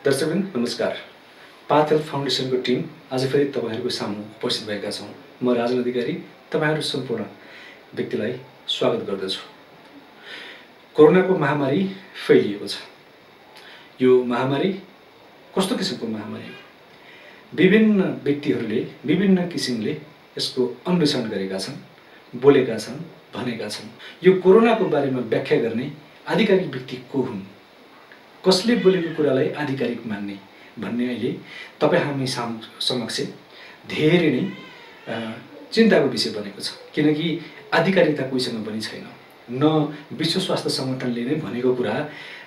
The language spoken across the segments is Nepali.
दर्शकवृन्द नमस्कार। पाथ हेल्थ फाउन्डेसनको टिम आज फेरि तपाईँहरूको सामु उपस्थित भएका छौँ। म राजन अधिकारी तपाईँहरू सम्पूर्ण व्यक्तिलाई स्वागत गर्दछु। कोरोनाको महामारी फैलिएको छ। यो महामारी कस्तो किसिमको महामारी हो? विभिन्न व्यक्तिहरूले विभिन्न किसिमले यसको अन्वेषण गरेका छन्, बोलेका छन्, भनेका छन्। यो कोरोनाको बारेमा व्याख्या गर्ने आधिकारिक व्यक्ति को हुन्? कसले बोलेको कुरालाई आधिकारिक मान्ने भन्ने अहिले तपाईँ हामी समक्ष धेरै नै चिन्ताको विषय बनेको छ। किनकि आधिकारिकता कोहीसँग पनि छैन। न विश्व स्वास्थ्य सङ्गठनले नै भनेको कुरा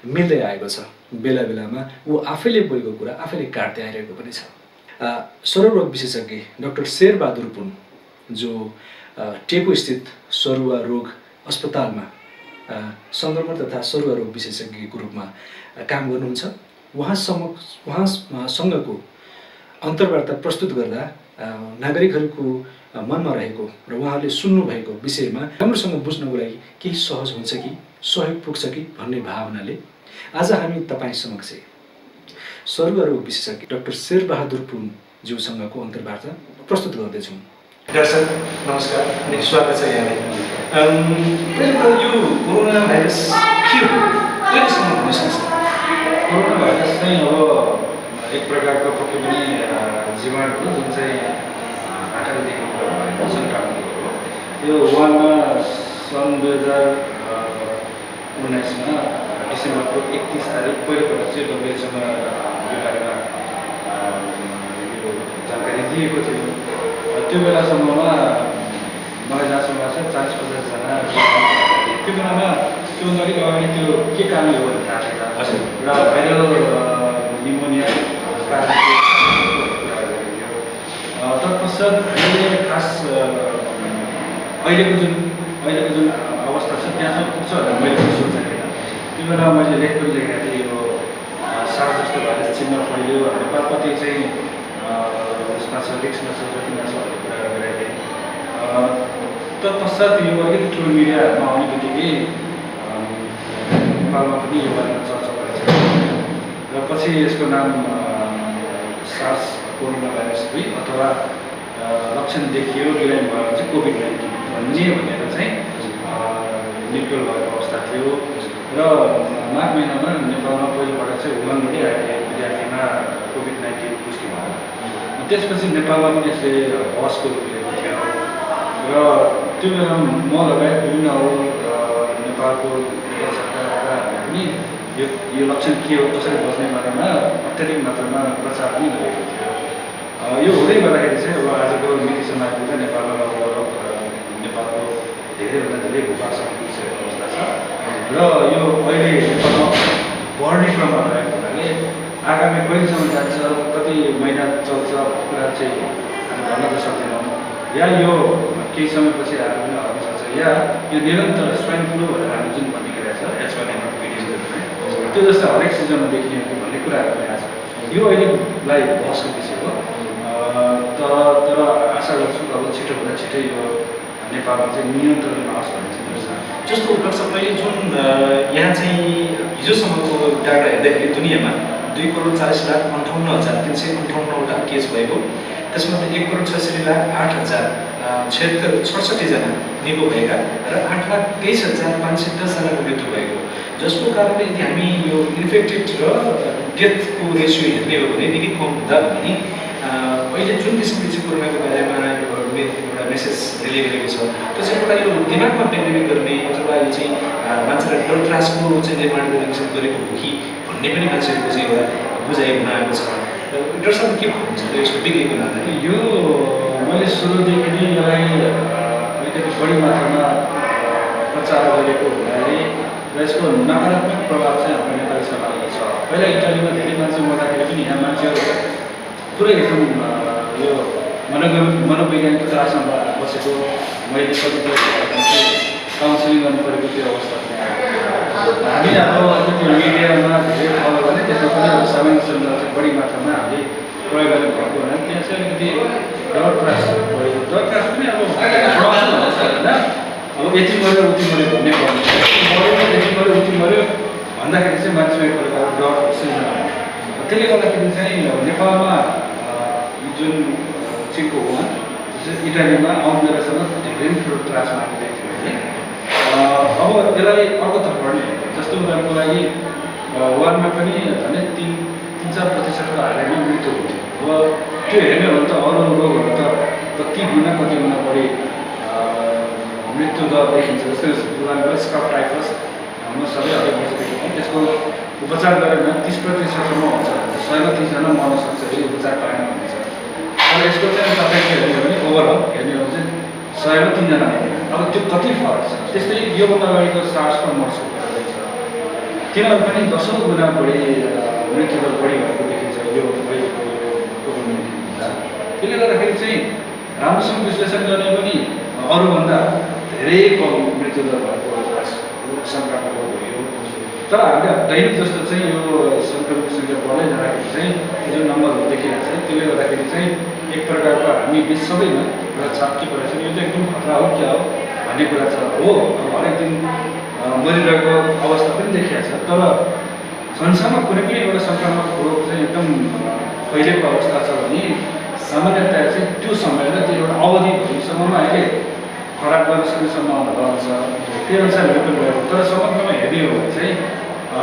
मिल्दै आएको छ। बेला बेलामा ऊ आफैले बोलेको कुरा आफैले काट्दै आइरहेको पनि छ। सर्वरोग विशेषज्ञ डाक्टर शेरबहादुर पुन जो टेकु स्थित सरुवा रोग अस्पतालमा सङ्क्रमण तथा सरुवा रोग विशेषज्ञको रूपमा काम गर्नुहुन्छ। उहाँसँगको अन्तर्वार्ता प्रस्तुत गर्दा नागरिकहरूको मनमा रहेको र उहाँहरूले सुन्नुभएको विषयमा राम्रोसँग बुझ्नको लागि केही सहज हुन्छ कि सहयोग पुग्छ कि भन्ने भावनाले आज हामी तपाईँ समक्ष सरुवा रोग विशेषज्ञ डाक्टर शेरबहादुर पुन ज्यूसँगको अन्तर्वार्ता प्रस्तुत गर्दैछौँ। दर्शक नमस्कार अनि स्वागत छ यहाँलाई। यो कोरोना भाइरस के हो? कहिलेसम्म हुन सक्छ? कोरोना भाइरस चाहिँ अब एक प्रकारको पक्कै पनि जीवाणु हो जुन चाहिँ आँखादेखि भएको सङ्क्रामक हो। यो वुहानमा सन् 2019मा डिसेम्बरको 31 तारिक पहिलोपटक चाहिँ WHO-मा यो बारेमा यो जानकारी दिएको थियो। त्यो बेलासम्ममा मलाई जहाँसम्म लाग्छ 40-50 जना त्यो बेलामा त्योभन्दा अलिक अगाडि त्यो के कारणले हो भनेर थाहा छैन र भाइरल निमोनिया तत्पश्चात अहिले खास अहिलेको जुन अवस्था छ त्यहाँसम्म पुग्छ भनेर मैले पनि सोचेको थिएन। त्यो बेला मैले लेख पनि लेखेको थिएँ। यो सास जस्तो भाइरस चिन्ह फैल्यो नेपाल कति चाहिँ उसमा छ रिक्समा छ जोखिममा छ भन्ने कुरा गरेको थिएँ। तत्पश्चात यो अलिकति ठुलो मिडियाहरूमा आउने बित्तिकै नेपालमा पनि यो बारेमा चर्चा गरेको छ र पछि यसको नाम सार्स कोरोना भाइरस 2 अथवा लक्षण देखियो बिरामी भयो भने चाहिँ कोभिड-19 भन्ने भनेर चाहिँ निक्टोल भएको अवस्था थियो र माघ महिनामा नेपालमा पहिलोपटक चाहिँ वुहानबाटै आएको विद्यार्थीमा कोभिड-19 पुष्टि भयो। त्यसपछि नेपालमा पनि यसले बसको रूप लिएको थियो र त्यो बेला म लगायत विभिन्न नेपालको सरकारका पनि यो लक्षण के हो कसरी बस्ने बारेमा अत्याधिक मात्रामा प्रचार पनि गरेको थियो। यो हुँदै गर्दाखेरि चाहिँ अब आजको मितिसम्म आइपुग्दा नेपालमा लगभग नेपालको धेरैभन्दा धेरै भूभागसँग पुगिसकेको अवस्था छ र यो अहिले नेपालमा बढ्ने क्रममा रहेको हुनाले आगामी कहिलेसम्म जान्छ कति महिना चल्छ भन्ने कुरा चाहिँ हामी भन्न त सक्दैनौँ। या यो केही समयपछि आएर पनि हट्न सक्छ या यो निरन्तर स्वाइन फ्लू भनेर हामी जुन भन्ने कुरा छ H1N1 त्यो जस्तो हरेक सिजनमा देखिने हो भन्ने कुराहरू पनि आएको छ। यो अहिलेलाई बहसको विषय हो। तर आशा गर्छु अब छिटोभन्दा छिटै यो नेपालमा चाहिँ नियन्त्रणमा आओस् भन्ने चाहिँ जस्तो लाग्छ मैले जुन यहाँ चाहिँ हिजोसम्मको डाटा हेर्दाखेरि दुनियाँमा 2,40,58,358 केस भएको, त्यसमध्ये 1,66,08,067 जना निको भएका र 8,23,510 जनाको मृत्यु भएको, जसको कारणले यदि हामी यो इन्फेक्टेड र डेथको रेसियो हेर्ने हो भने निकै कम हुँदा पनि अहिले जुन किसिमले चाहिँ कोरोनाको बारेमा एउटा मेसेज रिले गरेको छ त्यो चाहिँ एउटा यो दिमागमा पेन्डेमिक गर्ने अथवा यो चाहिँ मान्छेलाई डर त्रासको चाहिँ निर्माण गर्ने किसिम गरेको हो कि भन्ने पनि मान्छेहरूको चाहिँ एउटा बुझाइ हुन आएको छ। डाक्टर साहब के भन्नुहुन्छ यसको विज्ञको नाताले? यो मैले सुरुदेखि नै यसलाई अलिकति बढी मात्रामा प्रचार गरेको हुनाले र यसको नकारात्मक प्रभाव चाहिँ हाम्रो नेपाली समाजमा छ। पहिला इटालीमा धेरै मान्छे मर्दाखेरि पनि यहाँ मान्छेहरू पुरै एकदम यो मनोवैज्ञानिक त्रासमा बसेको मैले कतिपय काउन्सिलिङ गर्नु परेको त्यो अवस्था पनि हामी अब अलिकति मिडियामा धेरै फलो गर्ने त्यसमा पनि अब सामान्य जनतालाई चाहिँ बढी मात्रामा हामीले प्रयोग गर्ने भएको हुनाले त्यहाँ चाहिँ अलिकति डर त्रास भयो। डर त्रास पनि अब होइन अब यति मऱ्यो उति मऱ्यो भन्ने भन्नु यति मऱ्यो उति मऱ्यो भन्दाखेरि चाहिँ मान्छेमा एक प्रकारको डर सिर्जना त्यसले गर्दाखेरि चाहिँ नेपालमा जुन चिनको वान इटालीमा आउने रहेछ धेरै ठुलो त्रासमा आइरहेको थियो है। अब यसलाई अर्कोतर्फबाट जस्तो उदाहरणको लागि वानमा पनि झन् 3-4% हालैमा मृत्यु हुन्थ्यो। अब त्यो हेर्ने हो भने त अरू रोगहरू त कति गुणा बढी मृत्यु दर देखिन्छ। जस्तै उदाहरणको स्कप टाइफस हाम्रो सबै हरेक वर्षदेखि त्यसको उपचार गरेर 30%सम्म हुन्छ, 130जना मर्न सक्छ यदि उपचार पाएन भने चाहिँ। तर यसको चाहिँ तपाईँले हेर्ने हो भने ओभरअल हेर्ने हो भने चाहिँ 100 मा 3जना मर्ने। अब त्यो कति फरक छ। त्यस्तै योभन्दा अगाडिको सार्सको मर्सको रहेछ, तिनीहरू पनि 10औं गुणा बढी मृत्युदर बढी भएको देखिन्छ यो कोभिड-19। त्यसले गर्दाखेरि चाहिँ राम्रोसँग विश्लेषण गर्ने पनि अरूभन्दा धेरै कम मृत्युदर भएको सङ्क्रमण हो यो। तर हामीले दैनिक जस्तो चाहिँ यो सङ्क्रमित सङ्ख्या बढ्दै जाँदाखेरि चाहिँ जुन नम्बरहरू देखिरहेको छ त्यसले गर्दाखेरि चाहिँ एक प्रकारको हामी बिच सबैमा एउटा छाप के परेको छ, यो चाहिँ एकदम खतरा हो क्या हो भन्ने कुरा छ। हो हरेक दिन मरिरहेको अवस्था पनि देखिएको छ। तर संसारमा कुनै पनि एउटा सङ्क्रामक रोग चाहिँ एकदम फैलिएको अवस्था छ भने सामान्यतया चाहिँ त्यो समयलाई त्यो एउटा अवधि भविसम्ममा अहिले खराब गर्न सक्ने सम्भावना रहन्छ। त्यही अनुसार यो पनि गएको। तर समग्रमा हेर्ने हो भने चाहिँ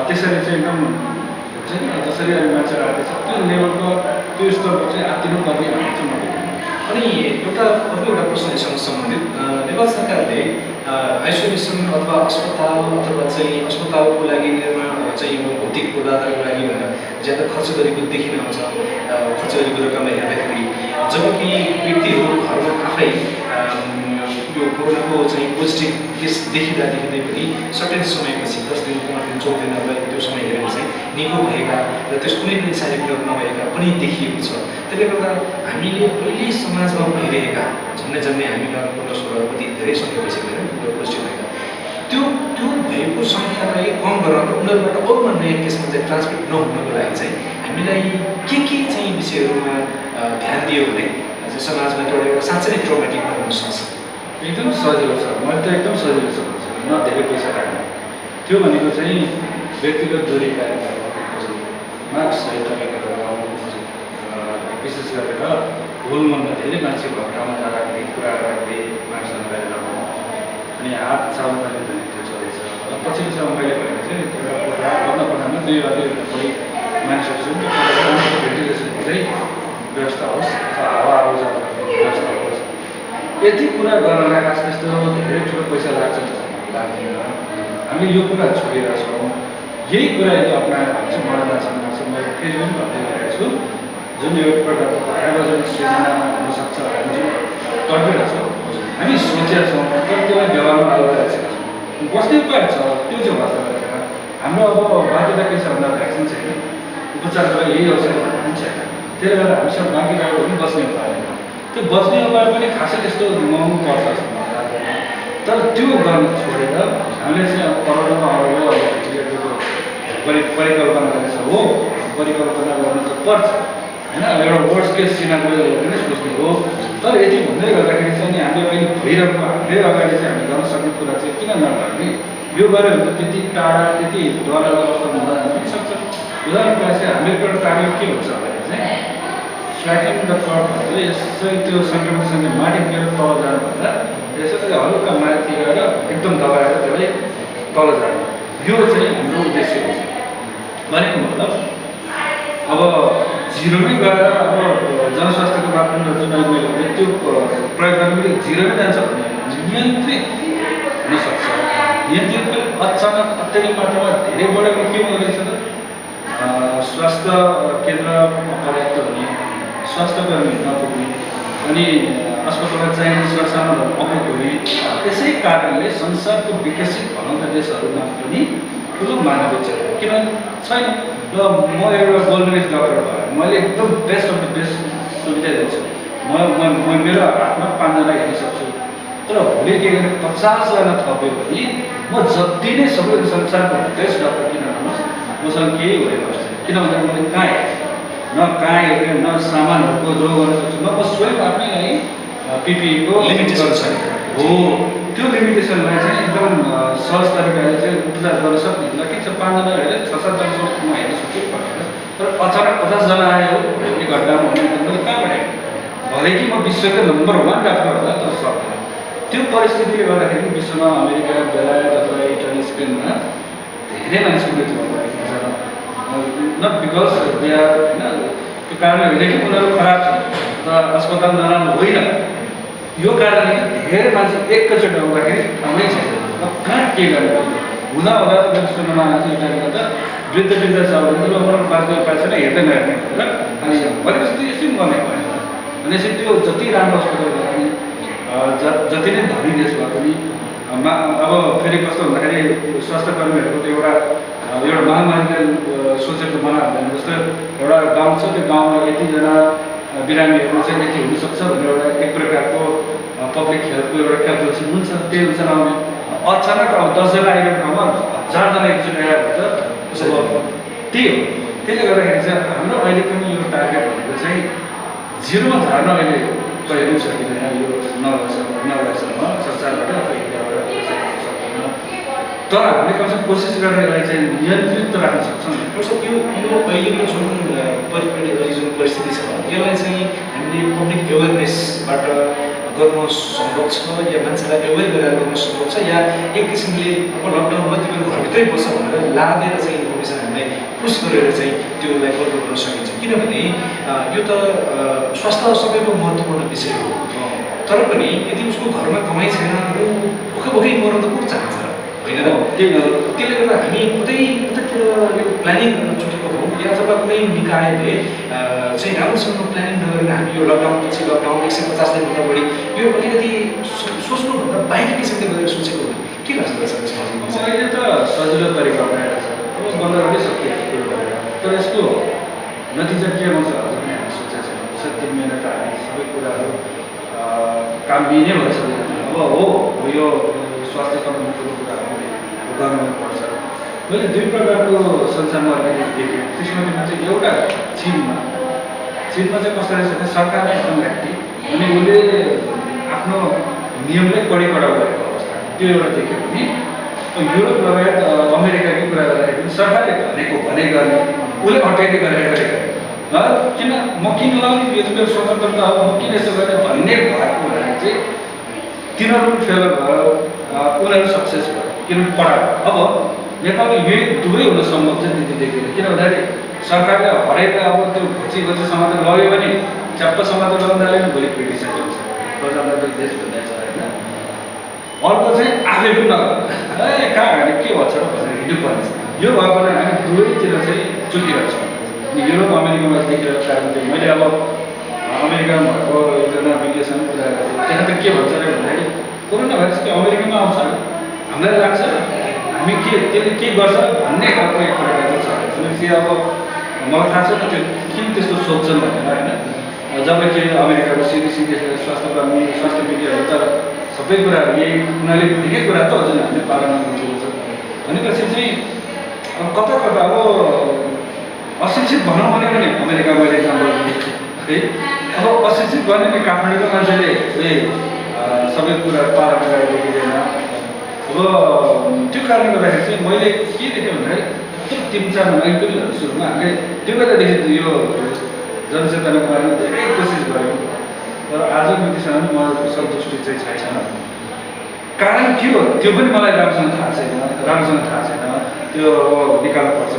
त्यसरी चाहिँ एकदम हुन्छ नि, जसरी अहिले मान्छेहरू आएको छ त्यो लेभलको त्यो स्तरको चाहिँ आत्तिनु पर्ने भन्ने चाहिँ मैले। अनि अर्को एउटा प्रश्नसँग सम्बन्धित नेपाल सरकारले आइसोलेसन अथवा अस्पताल अथवा चाहिँ अस्पतालको लागि निर्माण चाहिँ भौतिक पूर्वाधारको लागि भनेर ज्यादा खर्च गरेको देखिन आउँछ। खर्च गरेको रकमलाई हेर्दाखेरि जबकि व्यक्तिहरू घरमा आफै यो कोरोनाको चाहिँ पोजिटिभ केस देखिँदादेखि पनि सर्टेन समयपछि 10 दिन 15 दिन 14 दिन अथवा त्यो समय हेरेर चाहिँ निको भएका र त्यस कुनै पनि साइड इफेक्ट नभएका पनि देखिएको छ। त्यसले गर्दा हामीले अहिले समाजमा भइरहेका झन्डै हामी 15-16 कति धेरै सङ्ख्या भइसकेर पोजिटिभ भएका त्यो भएको सङ्ख्यालाई कम गर्न र उनीहरूबाट अरूमा नयाँ केसमा चाहिँ ट्रान्समिट नहुनको लागि चाहिँ हामीलाई के चाहिँ विषयहरूमा ध्यान दियो भने समाजमा एउटा साँच्चै नै ट्रोमेटिक नहुन सक्छ। एकदम सजिलो छ, मैले त एकदम सजिलो छ भन्छ, न धेरै पैसा लाग्ने। त्यो भनेको चाहिँ व्यक्तिगत दूरी कायम गर्नु, मास्क सही तरिकाले लगाउनु, विशेष गरेर हुलमलमा धेरै मान्छे भएको ठाउँमा जाँदाखेरि कुरा गर्दाखेरि मास्क लगाएर लगाउनु, अनि हात साबुनले धुने त्यो चलेछ। र पछिल्लो समय मैले भनेको चाहिँ एउटा कोठामा 2 वा 2 बढी मानिसहरू छन्, त्यो भेन्टिलेसनको चाहिँ व्यवस्था होस्, हावा आवाजाउ व्यवस्था होस्। यति कुरा गर्नलाई खास त्यस्तो धेरै ठुलो पैसा लाग्छ जस्तो लाग्दैन। हामीले यो कुरा छोडेका छौँ। यही कुरा यदि अप्नाएर हामी चाहिँ बढ्दा छ। मैले फेरि पनि भन्दै गरेको छु, जुन यो प्रकारको भयावह सृजना हुनसक्छ हामी जुन तर्केका छौँ, हामी सोचेका छौँ तर त्यसलाई व्यवहारमा लगाइरहेका छौँ। बस्ने उपाय छ त्यो चाहिँ भन्छ गरेर हाम्रो अब बाध्यता के छ भन्दा भ्याक्सिन छैन, उपचार गरेर यही औषध पनि छैन। त्यसले गर्दा हामीसँग बाँकी रहेको पनि बस्ने उपाय हो। त्यो बस्ने उपाय पनि खासै त्यस्तो महँगो पर्छ जस्तो मलाई लाग्दैन। तर त्यो गर्न छोडेर हामीले चाहिँ अब करोडौँ अरबौँ परिकल्पना गरेको छ। हो परिकल्पना गर्नु त पर्छ होइन, एउटा वर्स्ट केस सिनारियो पनि सोच्ने हो। तर यति भन्दै गर्दाखेरि चाहिँ हामीले अहिले भइरहेको हाम्रै अगाडि चाहिँ हामीले गर्न सक्ने कुरा चाहिँ किन नगर्ने? यो गऱ्यो भने त त्यति टाढा त्यति डरलाग्दो अवस्था हुँदा जान पनि सक्छ। उदाहरणको लागि चाहिँ हाम्रो एउटा टार्गेट के हुन्छ भने चाहिँ फ्ल्याटिङ द कर्भ भनेर यसै त्यो सङ्क्रमण सङ्ख्या माथितिर तल जानुभन्दा यसरी हल्का माथि गएर एकदम दबाएर त्यसलाई तल जाने, यो चाहिँ हाम्रो उद्देश्य हुन्छ। भनेको मतलब अब जिरोमै गएर अब जनस्वास्थ्यको मापदण्ड जुन मैले भने त्यो प्रयोग गर्नु जिरोमै जान्छ भने नियन्त्रित हुनसक्छ। नियन्त्रित अचानक अत्याधिक मात्रामा धेरै बढेको के हुँदो रहेछ त स्वास्थ्य केन्द्र पर्याप्त हुने, स्वास्थ्यकर्मी नपुग्ने, अनि अस्पतालमा चाहिने सरसामानहरू अपुग्ने। त्यसै कारणले संसारको विकसित भनौँ देशहरूमा पनि ठुलो मानवीय छ। किनभने छैन र म एउटा गोल्डन डक्टर भएर मैले एकदम बेस्ट अफ द बेस्ट सुविधा दिन्छु। म मेरो हातमा 5 जना हेर्न सक्छु। तर भोलि के गर्ने 50 जना थप्यो भने म जति नै सबै संसारको बेस्ट डक्टर किन भन्नुहोस्, मसँग केही हुँदैन। किनभने मैले कहाँ हेरेर न सामानहरूको ड्रो गर्न सक्छु, न म स्वयं आफ्नैलाई पिपिईको लिमिटेसन छ हो। त्यो लिमिटेसनलाई चाहिँ एकदम सहज तरिकाले चाहिँ उपचार गर्न सक्ने। ल ठिक छ 5 जना हेरेर 6-7 जनासम्म म हेर्न सक्छु, तर अचानक 50 जना आयो एक घन्टामा भने मैले कहाँबाट आएँ? भले कि म विश्वको नम्बर 1 डाक्टर होला तर सक्दिनँ। त्यो परिस्थितिले गर्दाखेरि विश्वमा अमेरिका, बेलायत अथवा इटाली, स्पेनमा धेरै मान्छेको मृत्यु भइरहेको छ। नट बिकज दे आर होइन त्यो कारणले होइन कि उनीहरू खराब छन् अथवा अस्पताल नराम्रो होइन, यो कारणले धेरै मान्छे एकैचोटि आउँदाखेरि ठाउँमै छैन। अब कहाँ के गर्ने हुँदा हुँदा त सुन्नमा आएको एउटा त वृद्ध छ भने त उनीहरू बाँच्ने उपाय छैन, हेर्दै नहेर्ने भनेर अनि भनेपछि त्यो यसरी गर्ने भएन। भनेपछि त्यो जति राम्रो अस्पताल भए पनि जति नै धनी देश भए पनि अब फेरि कस्तो भन्दाखेरि स्वास्थ्य कर्मीहरूको त्यो एउटा महामारीले सोचेको मना हुँदैन। जस्तो एउटा गाउँ छ, त्यो गाउँमा यतिजना बिरामीहरू चाहिँ यति हुनसक्छ भनेर एउटा एक प्रकारको पब्लिक हेल्थको एउटा क्यालकुलेसन हुन्छ, त्यही अनुसार आउने। अचानक अब 10 जना आइरहेको ठाउँमा 1000 जना एकचोटि आयो भने त त्यही हो। त्यसले गर्दाखेरि चाहिँ हाम्रो अहिले पनि यो टार्गेट भनेको चाहिँ 0मा झार्न अहिले कहिले पनि सकिँदैन। यो नभएसम्म संसारबाट अथवा इन्डियाबाट सक्दैन। तर हामीले कमसेकम कोसिस गरेर यसलाई चाहिँ नियन्त्रित राख्न सक्छौँ। यो अहिलेको जुन जुन परिस्थिति छ यसलाई चाहिँ हामीले पब्लिक एवेरनेसबाट गर्न सम्भव छ या मान्छेलाई एवेर गरेर गर्न सम्भव छ या एक किसिमले अब लकडाउनमा तिमीहरू घरभित्रै बस्छ भनेर लादेर चाहिँ इन्फर्मेसन हामीलाई पुस गरेर चाहिँ त्यसलाई कन्ट्रोल गर्न सकिन्छ। किनभने यो त स्वास्थ्य सबैको महत्त्वपूर्ण विषय हो। तर पनि यदि उसको घरमा कमाइ छैन ऊ भोकै मर्न त को चाहन्छ होइन र? त्यसले गर्दा हामी कतैतिर यो प्लानिङ गर्न छुटेको हौँ या अथवा कुनै निकायले चाहिँ राम्रोसँग प्लानिङ नगरेर हामी यो लकडाउनपछि लकडाउन 150 दिनभन्दा बढी यो अलिकति सोच्नुभन्दा बाहिर किसिमले गएर सोचेको हो। के लाग्छ त्यसमा? अहिले त सजिलो तरिका बनाएर छ, बन्द गर्नै सकिएको कुरो गरेर। तर यसको नतिजा के आउँछ अझ पनि हामी सोचेको छैनौँ। 7 महिना त हामी सबै कुराहरू काम बिनै भएर सक्दैन। अब हो यो स्वास्थ्य सम्बन्धीको कुराहरू गर्नुपर्छ। मैले 2 प्रकारको संसारमा अहिले देखेँ। त्यसमा चाहिँ एउटा चिनमा चाहिँ कस्तो रहेछ भने सरकारले एकदम एक्टिभ अनि उसले आफ्नो नियमलाई कडा गरेको अवस्था त्यो एउटा देख्यो भने युरोप लगायत अमेरिकाकै कुरा गर्दाखेरि सरकारले भने गर्ने उसले अटेन्ड गरेर किन म किन लाउने, यो त मेरो स्वतन्त्रता हो, म किन यसो गर्ने भन्ने भएको हुँदाखेरि चाहिँ तिनीहरू पनि फेलर भयो, उनीहरू सक्सेस भयो किनभने पढायो। अब नेपालमा यही दुवै हुन सम्भव छ त्यति देखेर। किन भन्दाखेरि सरकारले हरेक अब त्यो घोची समाधान लग्यो भने च्याप्प समाधान लगाउँदाले पनि भोलि पिटिसकेको छ। प्रजातन्त्र देश भन्ने छ होइन। अर्को चाहिँ आफै पनि नगर कहाँ हाने के भन्छ र भनेर हिँड्नुपर्ने छ। यो भएकोले हामी दुवैतिर चाहिँ चुकिरहेको छौँ। अनि युरोप अमेरिकामा देखिरहेको कारण चाहिँ मैले अब अमेरिकामा भएको एकजना विज्ञसँग कुरा गरेको थिएँ। त्यहाँ त के भन्छ अरे भन्दाखेरि कोरोना भाइरस के अमेरिकामा आउँछ हामीलाई लाग्छ हामी त्यसले के गर्छ भन्ने खालको एक प्रकारको छ। भनेपछि अब मलाई थाहा छैन त्यो किन त्यस्तो सोध्छन् भनेर होइन। जबकि अमेरिकाको CDC स्वास्थ्यकर्मी स्वास्थ्य विज्ञहरू त सबै कुराहरू यही उनीहरूले भनेकै कुरा त जुन हामीले पालन गर्नुपर्छ। भनेपछि चाहिँ अब कता अब अशिक्षित भनौँ भने पनि अमेरिका मैले इक्जाम्पल है। अब अशिक्षित गर्ने नि काठमाडौँको मान्छेले सबै कुरा पालन गरेर देखिँदैन। अब त्यो कारणले गर्दाखेरि चाहिँ मैले के देखेँ भन्दाखेरि 3-4 महिना पनि सुरुमा हामीले त्यो बेलादेखि यो जनचेतनाको बारेमा धेरै कोसिस गऱ्यौँ। तर आज मितिसम्म मलाई सन्तुष्टि चाहिँ छैन। कारण के हो त्यो पनि मलाई राम्रोसँग थाहा छैन। त्यो निकाल्नु पर्छ।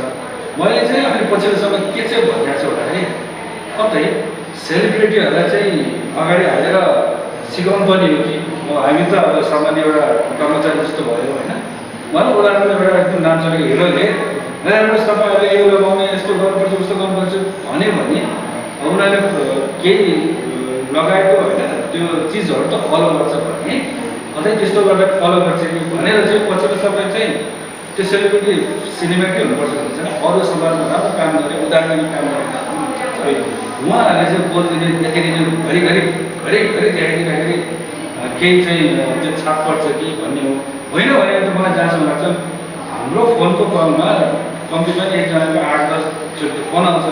मैले चाहिँ अहिले पछिल्लो समय के चाहिँ भनिरहेको छु भन्दाखेरि कतै सेलिब्रिटीहरूलाई चाहिँ अगाडि हालेर सिकाउनु पर्ने हो कि हामी त अब सामान्य एउटा कर्मचारी जस्तो भयो होइन। मलाई उदाहरण एउटा एकदम नाम चलेको हिरोले हेर्नुहोस् तपाईँहरूले यो लगाउने यस्तो गर्नुपर्छ उस्तो गर्नुपर्छ भन्यो भने उनीहरूले केही लगाएको होइन त्यो चिजहरू त फलो गर्छ भने अझै त्यस्तो गरेर फलो गर्छ कि भनेर चाहिँ पछिल्लो समय चाहिँ त्यो सेलिब्रिटी सिनेमा के हुनुपर्छ भने चाहिँ अरू समाजमा राम्रो काम गरे उदाहरण काम गरे उहाँहरूले चाहिँ बोलिदिने देखाइदिने घरि देखाइदिँदाखेरि केही चाहिँ त्यो छाप पर्छ कि भन्ने हो होइन भने त मलाई जहाँसम्म लाग्छ हाम्रो फोनको कलमा कम्ती पनि एकजनाको 8-10 चोटि फोन आउँछ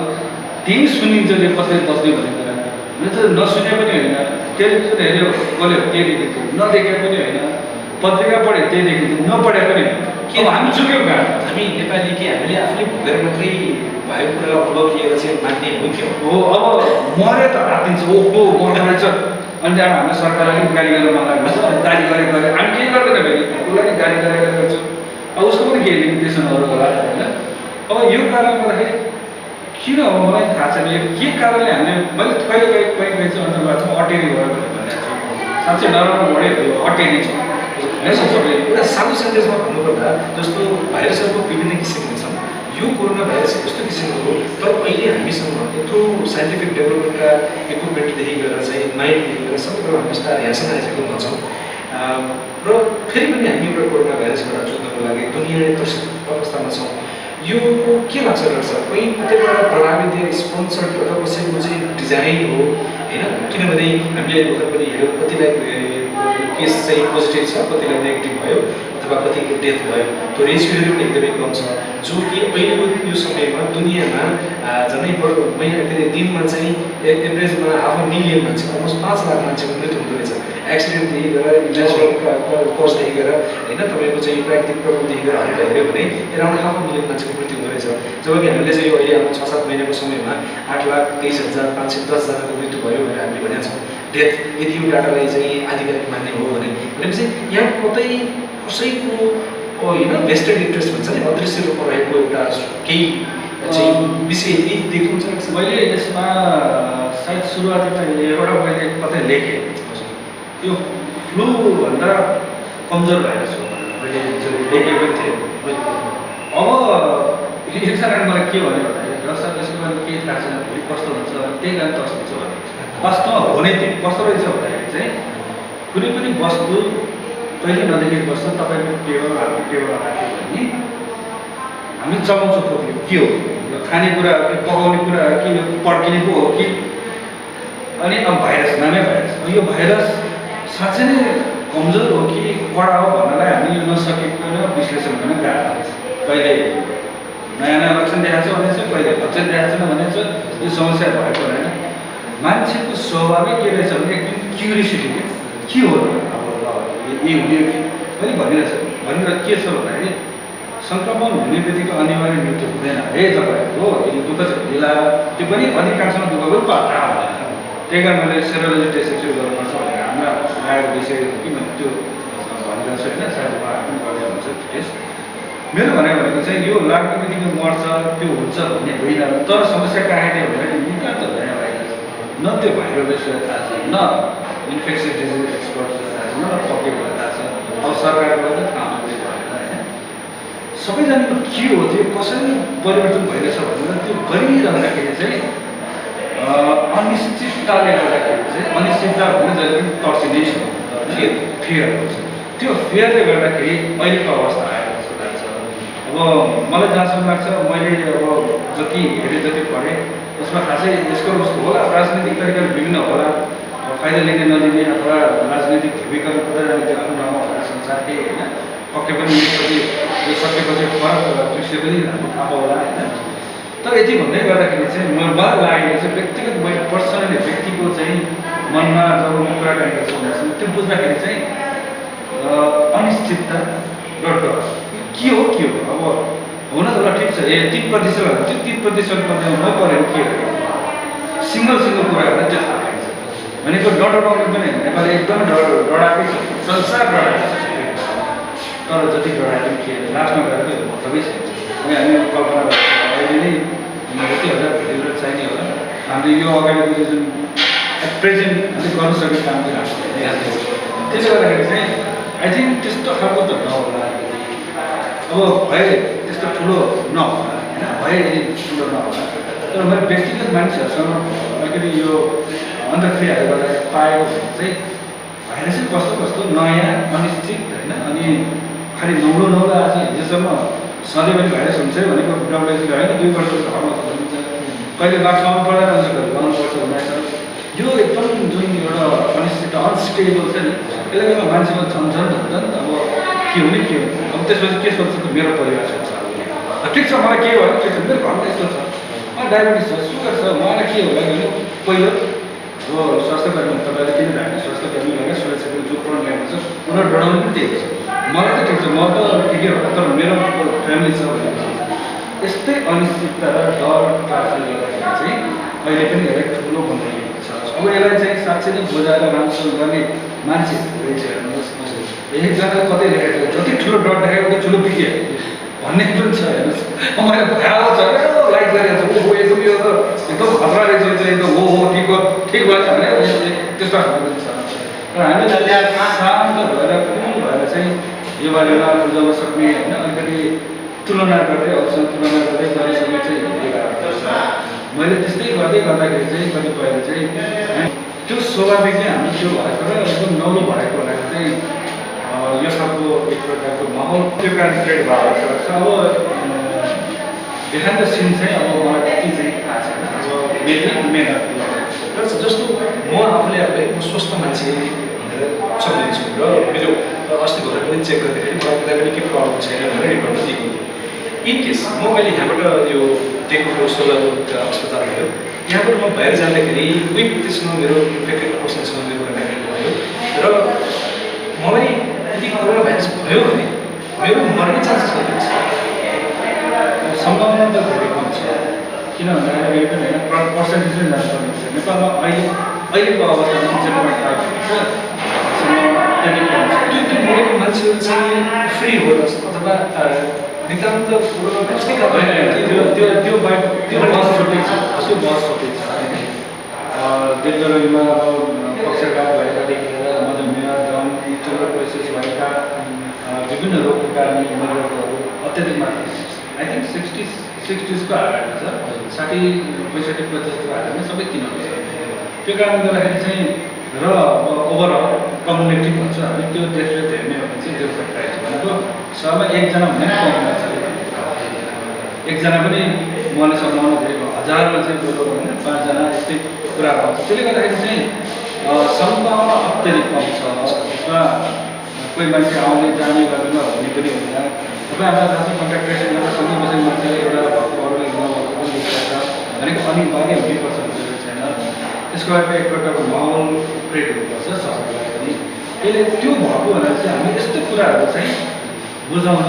त्यही सुनिन्छ त्यो कसरी बस्ने भन्ने कुरा भने चाहिँ नसुने पनि होइन। टेलिभिजन हेऱ्यो कसले त्यही देखिन्छ, नदेखे पनि होइन। पत्रिका पढ्यो त्यही देखिन्छ, नपढे पनि होइन। के हामी चुक्यौँ कहाँ? हामी नेपाली के हामीले आफूले भोगेर मात्रै भएको कुरालाई उलकिएर चाहिँ मान्ने हुन्थ्यो। हो अब मरे त हात दिन्छ ओहो मर्दो रहेछ अनि त्यहाँ हाम्रो सरकारले गाली गरेर मलाई भन्छ गाली गरे हामी केही गर्दैन फेरि उसलाई गाली गरेर गर्छु अब उसको पनि केही लिमिटेसनहरू होला होइन। अब यो कारणले गर्दाखेरि किन हो मलाई थाहा छैन यो के कारणले हामीले मैले कहिले चाहिँ अन्तर्वादमा अटेरी भयो भनेर भनेको छु साँच्चै नराम्रो बढ्यो अटेरी छ होइन सबैले। एउटा सानो सेन्टेन्समा भन्नुपर्दा जस्तो भाइरसहरूको विभिन्न किसिमका छन्, यो कोरोना भाइरस यस्तो किसिमको हो तर अहिले हामीसँग यत्रो साइन्टिफिक डेभलपमेन्टका इक्विपमेन्टदेखि लिएर चाहिँ माइन्डदेखि लिएर सबै कुरो हामी बिस्तारै यहाँसम्म आइसकेको हुन्छौँ र फेरि पनि हामी एउटा कोरोना भाइरसबाट जुझ्नको लागि दुनियाँ त्रसित अवस्थामा छौँ। यो के लाग्छ सर कोही कतैबाट प्रभावित स्पोन्सर्ड अथवा कसैको चाहिँ डिजाइन हो होइन? किनभने हामीले भर्खर पनि हेऱ्यौँ कतिलाई केस चाहिँ पोजिटिभ छ, कतिलाई नेगेटिभ भयो अथवा कतिको डेथ भयो, त्यो रेसियोहरू पनि एकदमै कम छ जो कि अहिलेको यो समयमा दुनियाँमा झन्डै महिना के अरे दिनमा चाहिँ एभरेजमा 500,000 मान्छे अलमोस्ट 5 लाख मान्छेको मृत्यु हुँदो रहेछ। एक्सिडेन्टदेखि लिएर नेचुरल कजदेखि लिएर होइन तपाईँको चाहिँ प्राकृतिक प्रकोपदेखि लिएर हामीले हेऱ्यौँ भने एराउन्ड 500,000 मान्छेको मृत्यु हुँदो रहेछ। जबकि हामीले चाहिँ यो अहिले अब 6-7 महिनाको समयमा 8,23,510 जनाको मृत्यु भयो भनेर हामीले भनेका छौँ। डेथ यदि यो डाटालाई चाहिँ आधिकारिक मान्ने हो भनेपछि यहाँ कतै कसैको होइन भेस्टेड इन्ट्रेस्ट भन्छ नि अदृश्य रूपमा रहेको एउटा केही चाहिँ विषय यदि देख्नुहुन्छ। मैले यसमा सायद सुरुवातमा एउटा मैले कतै लेखेँ यो फ्लूभन्दा कमजोर भाइरस हो मैले लेखेको थिएँ। अब एकजनाले मलाई के भन्यो भन्दाखेरि जसमा त्यसको बारेमा केही थाहा छैन भोलि कस्तो हुन्छ त्यही कारण तस्तो हुन्छ भने वास्तवमा हुने थियो कस्तो रहेछ भन्दाखेरि चाहिँ कुनै पनि वस्तु कहिले नदेखेको वस्तु तपाईँको टेबल हाम्रो टेबलमा राख्यो भने हामी चलाउँछौँ खोज्यो के हो यो खानेकुरा कि पकाउने कुरा कि यो पड्किने पो हो कि अनि अब भाइरस नामै भाइरस यो भाइरस साँच्चै नै कमजोर हो कि कडा हो भन्नलाई हामी यो नसकेको विश्लेषण गर्न गाह्रो छ। कहिले नयाँ लक्षण देखाएको छ भनेको छ, कहिले लक्षण देखाएको छैन भनेको छ। यो समस्या भएको होइन। मान्छेको स्वभावै के रहेछ भने एकदम क्युरियोसिटी के हो अब यही हुने पनि भनिरहेको के छ भन्दाखेरि सङ्क्रमण हुने बित्तिकै अनिवार्य मृत्यु हुँदैन है तपाईँहरूको यो दुःख छ ढिला त्यो पनि अधिकांशमा दुःख पनि पाता हुँदैन। त्यही कारण मैले सेरोलोजी टेस्ट सुरु गर्नुपर्छ भनेर हाम्रा आएर गइसकेको कि मैले त्यो भनिरहेको छु होइन सायद उहाँहरू पनि गर्दै हुन्छ टेस्ट। मेरो भनेको चाहिँ यो लाग्ने बित्तिकै मर्छ त्यो हुन्छ भन्ने होइन तर समस्या कहाँ आइदियो भने निकाल त नयाँ भाइरस न त्यो भाइरसलाई थाहा छ न इन्फेक्सन डिजिज एक्सपर्टलाई थाहा छ न पकेको थाहा छ। अब सरकारबाट त थाहा हुँदै भएन होइन सबैजनाको के हो त्यो कसरी परिवर्तन भइरहेछ भनेर त्यो गरिरहँदाखेरि चाहिँ अनिश्चितताले गर्दाखेरि चाहिँ अनिश्चितता भने जहिले पनि तर्सिनै छ फेयर हुन्छ त्यो फेयरले गर्दाखेरि अहिलेको अवस्था आएको जस्तो लाग्छ। अब मलाई जहाँसम्म लाग्छ मैले अब जति हेरेँ जति पढेँ यसमा खासै यसको उसको होला राजनीतिक तरिकाले विभिन्न होला फाइदा लिने नलिने अथवा राजनीतिक ध्रुवीकरण गर्दै जाने त्यो आफ्नो ठाउँमा होला संसारकै होइन पक्कै पनि यसपछि यो सकेपछि फरक दृश्य पनि हामी थाहा पाउला होइन। तर यति भन्दै गर्दाखेरि चाहिँ मलाई लागेको चाहिँ व्यक्तिगत मैले पर्सनली व्यक्तिको चाहिँ मनमा जब म कुराकानी गर्छु त्यो बुझ्दाखेरि चाहिँ अनिश्चितता र डर के हो अब हुन त ल ठिक छ 3% भन्दा त्यो 3% मध्ये नपरेको के हो सिङ्गल कुराहरू त्यो थाहा पाइन्छ भनेको डराउने पनि नेपाली एकदमै डराएकै छ संसार डराएको छ तर जति डराएको के लास्टमा गएर सबै छैन। हामी कल्पना गर्छौँ अहिले नै कति हजार भेटेर चाहिने होला हामीले यो अगाडिको जुन प्रेजेन्ट हामीले गर्न सक्ने काम चाहिँ हामीले त्यसले गर्दाखेरि चाहिँ आई थिङ्क त्यस्तो खालको त नहोला अब भए त्यस्तो ठुलो नहोला होइन भए ठुलो नहोला तर मैले व्यक्तिगत मानिसहरूसँग अलिकति यो अन्तर्क्रियाहरू गर्दा पाएको भने चाहिँ भाइरस चाहिँ कस्तो नयाँ अनिश्चित होइन अनि खालि नौलो आज हिजोसम्म सधैँभरि भाइरस हुन्छ भनेको डब्लुएचओले होइन 2 वर्षको घरमा हुन्छ कहिले मार्क्स आउनु पर्दैन हुन्छ कहिले गर्नुपर्छ भनेर यो एकदम जुन एउटा अनिश्चित अनस्टेबल छ नि त्यसले गर्दा मान्छेमा झन्झन हुन्छ नि त अब के हुने अब त्यसपछि के सोच्छ त मेरो परिवार सोच्छ ठिक छ मलाई के भयो ठिक छ मेरो घरमा यस्तो छ डायबिटिस छ सुगर छ मलाई के होला भने पहिलो अब स्वास्थ्यकर्मी तपाईँले किन राख्ने स्वास्थ्यकर्मी लगाएर सुरक्षाको जो प्रण ल्याएको छ उनीहरू डराउनु पनि त्यही छ मलाई त ठिक छ म त ठिकै होला तर मेरो फ्यामिली छ भने यस्तै अनिश्चितता र डर त्रासले गर्दाखेरि चाहिँ अहिले पनि धेरै ठुलो बनिरहेको छ। अब यसलाई चाहिँ साँच्चै नै बुझाएर राम्रोसँग गर्ने मान्छे रहेछ हेर्नुहोस्। एकजना कतै लेखेको जति ठुलो डर देखायो उति ठुलो पिके भन्ने पनि छ हेर्नुहोस्। मैले भ्याएको छ लाइक गरेको छु ओहो एकदम यो त एकदम खतरा रहेछ यो चाहिँ एकदम हो ठिक भएछ भने त्यसमा पनि छ। र हामीले शान्त भएर कुल भएर चाहिँ यो बारेमा बुझाउन सक्ने होइन अलिकति तुलना गर्दै अरूसँग तुलना गर्दै गरिसक्ने चाहिँ हिँडेका। मैले त्यस्तै गर्दै गर्दाखेरि चाहिँ कतिपय चाहिँ त्यो स्वाभाविक नै हामी त्यो भएको र एकदम नौलो भएको हुनाले चाहिँ यो खालको एक प्रकारको माहौल त्यो कारण क्रिएट भएको छ। अब बिहान द सिन चाहिँ अब मलाई त्यति चाहिँ थाहा छैन। अब मेहनत र जस्तो म आफूले एकदम स्वस्थ मान्छे भनेर सम्झिन्छु र मेरो अस्ति भएर पनि चेक गर्दाखेरि मलाई कुनै पनि केही प्रब्लम छैन भनेर रिपोर्ट दिएको थियो। इन केस म अहिले यहाँबाट यो टेकको 16 अस्पताल भयो, यहाँबाट म बाहिर जाँदाखेरि कोही त्यसमा मेरो इन्फेक्टेड पर्सनसँग मेरो कन्ट्याक्ट भयो र मलाई यदि कोरोना भाइरस भयो भने मेरो मर्ने चान्सेस कति छ? सम्भावना त धेरै कम छ। किन भन्दाखेरि पनि होइन पर्सेन्टेज पनि जानुपर्ने छ। नेपालमा अहिलेको अवस्थामा 0.5% त्यो मरेको मान्छेहरू चाहिँ फ्री हो अथवा नितान्त कोरोना भाइरसकै कारण त्यो बाहेक त्यो बस सर्टेज छ। त्यो बस सर्टेज छ। दीर्घरोगीमा अब पक्षघात भएकादेखि लिएर मधुमेह दम उच्च प्रेसर भएका विभिन्न रोगको कारणले मरेकाहरू अत्याधिक मात्रामा आई थिङ्क 60को हारामा छ। 60, 65, 50को हारामा सबै किनहरू छ। त्यो कारणले गर्दाखेरि चाहिँ र ओभरअल कम्युनिटी भन्छ हामी त्यो देखरेख हेर्ने हो भने चाहिँ त्यो प्राइस भनेको सहरमा एकजना भने कम छ। एकजना पनि मैले सम्भावना धेरै हजारमा चाहिँ बोल्नु भने 5 जना यस्तै कुरा हुन्छ। त्यसले गर्दाखेरि चाहिँ सम्भावना अत्याधिक कम छ। त्यसमा कोही मान्छे आउने जाने गरेर भन्ने पनि हुँदैन। तपाईँ हामीलाई थाहा छ कन्ट्याक्ट ट्रेसिङ गरेर सँगै बसेको मान्छे एउटा अरूले नभएको पनि देखिरहेको छ भनेको अनिवार्य हुनैपर्छ भन्ने छैन। त्यसको लागि एक प्रकारको माहौल क्रिएट हुनुपर्छ सबैलाई पनि। त्यसले त्यो भएको भनेर चाहिँ हामी यस्तो कुराहरू चाहिँ बुझाउन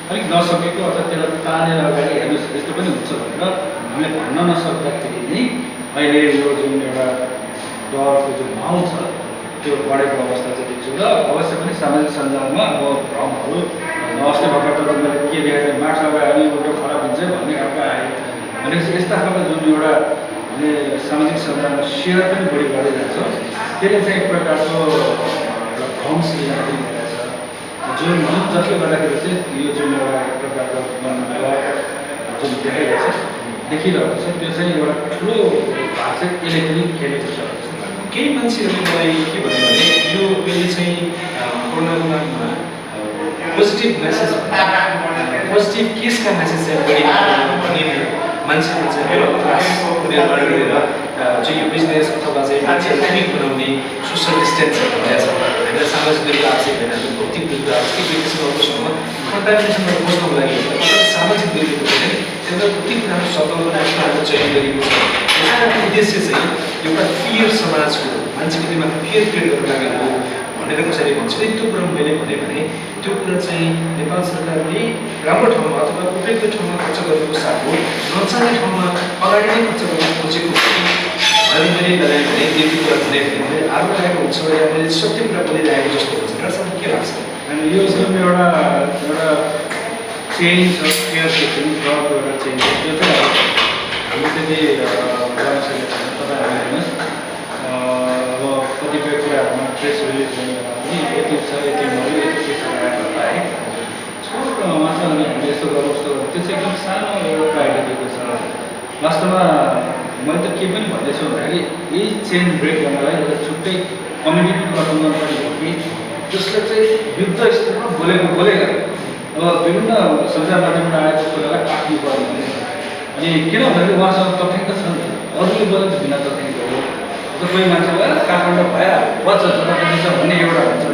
अलिक नसकेको अथवा त्यसलाई तानेर अगाडि हेर्नुहोस् यस्तो पनि हुन्छ भनेर हामीले भन्न नसक्दाखेरि नै अहिले यो जुन एउटा डरको जुन माहौल छ त्यो बढेको अवस्था चाहिँ देख्छु। र अवश्य पनि सामाजिक सञ्जालमा अब भ्रमहरू अस्ति भर्खर त मैले के देखाएको मास्क लगायो भने एउटा खराब हुन्छ भन्ने खालको आयो भनेपछि यस्ता खालको जुन एउटा हामीले सामाजिक सञ्जालमा सेयर पनि बढी गर्दै जान्छ। त्यसले चाहिँ एक प्रकारको एउटा भ्रम सृजना पनि भइरहेछ जुन जसले गर्दाखेरि चाहिँ यो जुन एउटा एक प्रकारको जुन देखिरहेको छ त्यो चाहिँ एउटा ठुलो भाग चाहिँ यसले पनि खेलेको छ। केही मान्छेहरूले मलाई के भन्यो भने यो अहिले चाहिँ कोरोनाको नाममा पोजिटिभ मेसेज पोजिटिभ केसका मेसेज चाहिँ बढी भन्ने मान्छेहरू चाहिँ मेरो क्लास निर्माण गरेर चाहिँ यो बिजनेस अथवा चाहिँ मान्छेहरू फिट बनाउने सोसियल डिस्टेन्सहरू भइरहेछ। हामीलाई सामाजिक दूरता आवश्यक होइन, भौतिक दूरता आवश्यक। केही व्यक्तिसँग अरूसँग कन्ट्याक्टेसनमा बस्नको लागि सामाजिक दूरी होइन त्यसलाई कति कुराहरू सफल चयन गरिएको छ। यसको उद्देश्य चाहिँ एउटा फियर समाजको मान्छेको दिमागमा फियर क्रिएट गर्नको लागि हो भनेर कसैले भन्छ। त्यो कुरा मैले भने त्यो कुरा चाहिँ नेपाल सरकारले राम्रो ठाउँमा अथवा उपयुक्त ठाउँमा खर्च गर्नुको साथ हो नचाहिने ठाउँमा अगाडि नै खर्च गर्न खोजेको अनि मैले लगाएँ भने त्यति कुरा भने मैले आरोप लागेको हुन्छ या मैले सत्य कुरा बोलिरहेको जस्तो हुन्छ। यहाँसम्म के लाग्छ? अनि यो जुन एउटा चेन्ज छ केयरको जुन ड्रपको एउटा चेन्ज छ त्यो चाहिँ हामी त्यति गर्न सकेको छैन। तपाईँ हेर्नुहोस् अब कतिपय कुराहरूमा प्रेस रिलिज गरेर पनि यति छ यति मऱ्यो यति केसहरू आएको पाएँ छोटो मात्र अनि हामीले यस्तो गरौँ उस्तो गरौँ त्यो चाहिँ एकदम सानो एउटा आइडिया दिएको छ। वास्तवमा मैले त के पनि भन्दैछु भन्दाखेरि यही चेन ब्रेक गर्नलाई एउटा छुट्टै कम्युनिटी गठन गर्नुपर्ने हो कि जसले चाहिँ युद्ध स्तरमा बोलेका अब विभिन्न सञ्चार माध्यमबाट आएको कुरालाई काट्नु पर्ने अनि किन भन्दाखेरि उहाँसँग तथ्याङ्क छ नि अरूले बोले त बिना तथ्याङ्क हो। अथवा कोही मान्छेलाई काठमाडौँ भइहाल्यो बच्च जताततै छ भन्ने एउटा हुन्छ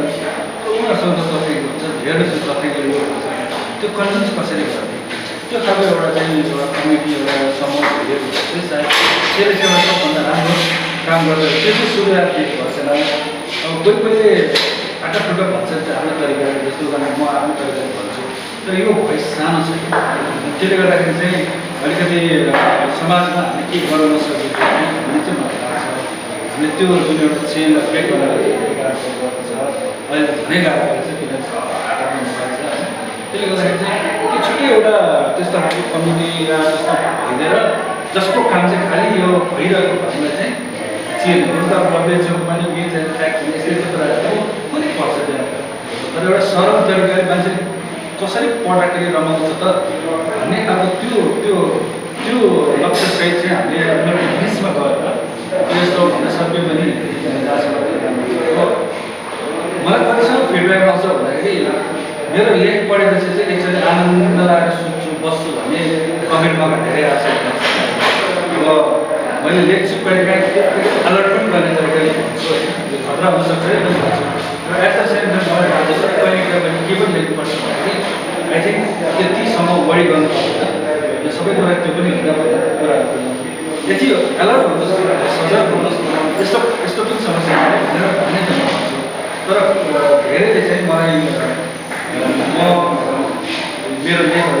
उनीहरूसँग त तथ्याङ्क हुन्छ हेर्नुहोस् तथ्याङ्क यो हुन्छ त्यो कन्भिन्स कसरी गर्ने त्यो खालको एउटा चाहिँ एउटा कमिटी एउटा समूह हेरेको चाहिँ सायद त्यसले चाहिँ सबभन्दा राम्रो काम गर्दा त्यो चाहिँ सुविधा दिएको भएको छैन। अब कोही कोहीले आटा टुटा भन्छ आफ्नो तरिकाले जस्तो गर्ने म आफ्नो तरिकाले भन्छु तर यो भोइस सानो छ कि त्यसले गर्दाखेरि चाहिँ अलिकति समाजमा हामी के गर्न नसकेको भन्ने चाहिँ मलाई लाग्छ। हामीले त्यो जुन एउटा चेन ब्रेक गर्न गर्नुपर्छ अहिले धेरै गाह्रो छ किनभने त्यसले गर्दाखेरि चाहिँ त्यो छुट्टै एउटा त्यस्तो खालको कमिटी या त्यस्तो हिँडेर जसको काम चाहिँ खालि यो भइरहेको भन्ने चाहिँ चेन एउटा प्रवेशको पनि मिथ एन्ड फ्याक्ट यस्तै कुराहरू कुनै पर्छ त्यहाँ। तर एउटा सरल तरिकाले मान्छे कसरी पढ्दाखेरि रमाउँछ त भन्ने अब त्यो त्यो त्यो लक्ष्यसहित चाहिँ हामीले बिचमा गएर यस्तो भन्दा सबै पनि हो। मलाई कतिसम्म फिडब्याक आउँछ भन्दाखेरि मेरो लेख पढेपछि चाहिँ एकचोटि आनन्द लागेर सुन्छु बस्छु भन्ने कमेन्टमा धेरै आएको छ। अब मैले लेख कहिले काहीँ अलर्ट पनि गर्ने तरिकाले भन्छु होइन, यो खतरा हुनसक्छ है पनि भन्छु। र एट द सेम टाइम मलाई लाग्छ कहिले कहिले के पनि लेख्नुपर्छ भन्दाखेरि आई थिङ्क त्यतिसम्म वरि गर्नु पर्दैन, यो सबै कुरा त्यो पनि हुँदा कुराहरू यति अलर्ट हुनुहोस् सजग हुनुहोस् यस्तो यस्तो पनि समस्या भनेर भन्ने त म भन्छु। तर धेरैले चाहिँ मलाई म मेरो लेखहरू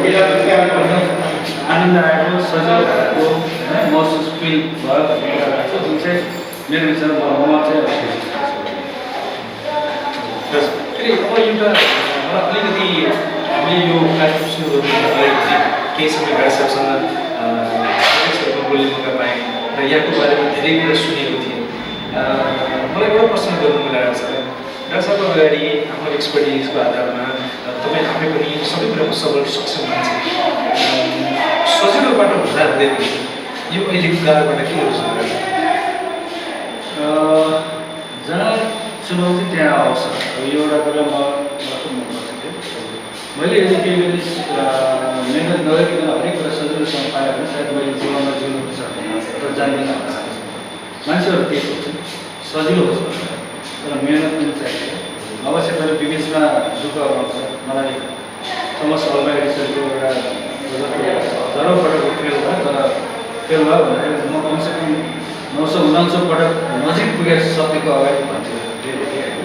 आनन्द आएको सजिलो भएको होइन महसुस फिल भयो भन्ने कुरा लाग्छ जुन चाहिँ मेरो विचारमा म चाहिँ फेरि अब एउटा मलाई अलिकति हामीले यो कार्यक्रम सुरु गर्नु अगाडि केही समय गाडीसाहबसँग बोल्ने मौका पाएँ र यहाँको बारेमा धेरै कुरा सुनेको थिएँ। मलाई एउटा प्रश्न गर्नु मन लागेको छ। डाक्टर साहबको अगाडि आफ्नो एक्सपर्टिजको आधारमा तपाईँ आफै पनि सबै कुरामा सबल सक्षम मान्छे, सजिलो बाटो हुँदा हुँदैन यो अहिलेको गाह्रोबाट के गर्नु जहाँ चुनौती त्यहाँ अवसर। अब यो एउटा कुरा मैले यदि केही पनि मेहनत नगरिकन हरेक कुरा सजिलोसँग पाएँ भने सायद मैले जीवनमा जिउनु पनि सक्दिनँ र जान्दिनँ। मान्छेहरू त्यही सोच्छन् सजिलो होस् भनेर, तर मेहनत पनि चाहिन्छ। अवश्य पनि बिचमा दुःखहरू आउँछ। मलाई थोमस अल्वा एडिसनको एउटा हजारौँ पटक फेल भयो, तर फेल भयो भन्दाखेरि म कमसेकम 999 पटक नजिक पुगेर सत्यको अगाडि भन्छु।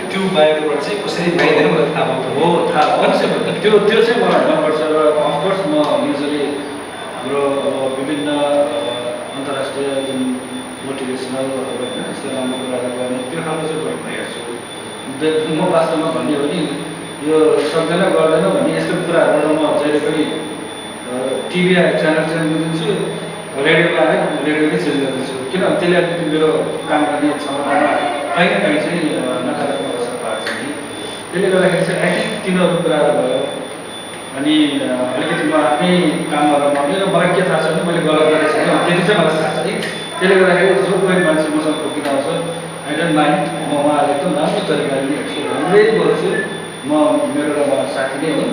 त्यो बायोबाट चाहिँ कसरी पाइँदैन मलाई थाहा भएको हो, थाहा अवश्य त्यो त्यो चाहिँ मलाई मनपर्छ। र अफकोर्स म युजली हाम्रो अब विभिन्न अन्तर्राष्ट्रिय जुन मोटिभेसनल होइन यस्तो राम्रो कुराहरू गर्ने त्यो खालको चाहिँ गरिरहेको छु। म वास्तवमा भन्ने हो नि यो सक्दैन गर्दैन भन्ने यस्तो कुराहरूबाट म जहिले पनि टिभी च्यानल चेन्ज गरिदिन्छु, रेडियोमा आयो रेडियोमै चेन्ज गरिदिन्छु। किनभने त्यसले अलिकति मेरो काम गर्ने क्षमतामा कहीँ न कहीँ चाहिँ नकारात्मक असर पार्छ नि। त्यसले गर्दाखेरि चाहिँ आई थिङ्क तिनीहरू कुराहरू भयो। अनि अलिकति म आफ्नै काममा रमाउने र मलाई के थाहा छ भने मैले गलत गरेको छैन त्यति चाहिँ मलाई थाहा छ कि। त्यसले गर्दाखेरि जो कोही मान्छे मसँग ठोकिन आउँछ आई डोन्ट माइन्ड, म उहाँलाई एकदम राम्रो तरिकाले नै हेर्छु, राम्रै गर्छु। म मेरो र उहाँ साथी नै हो।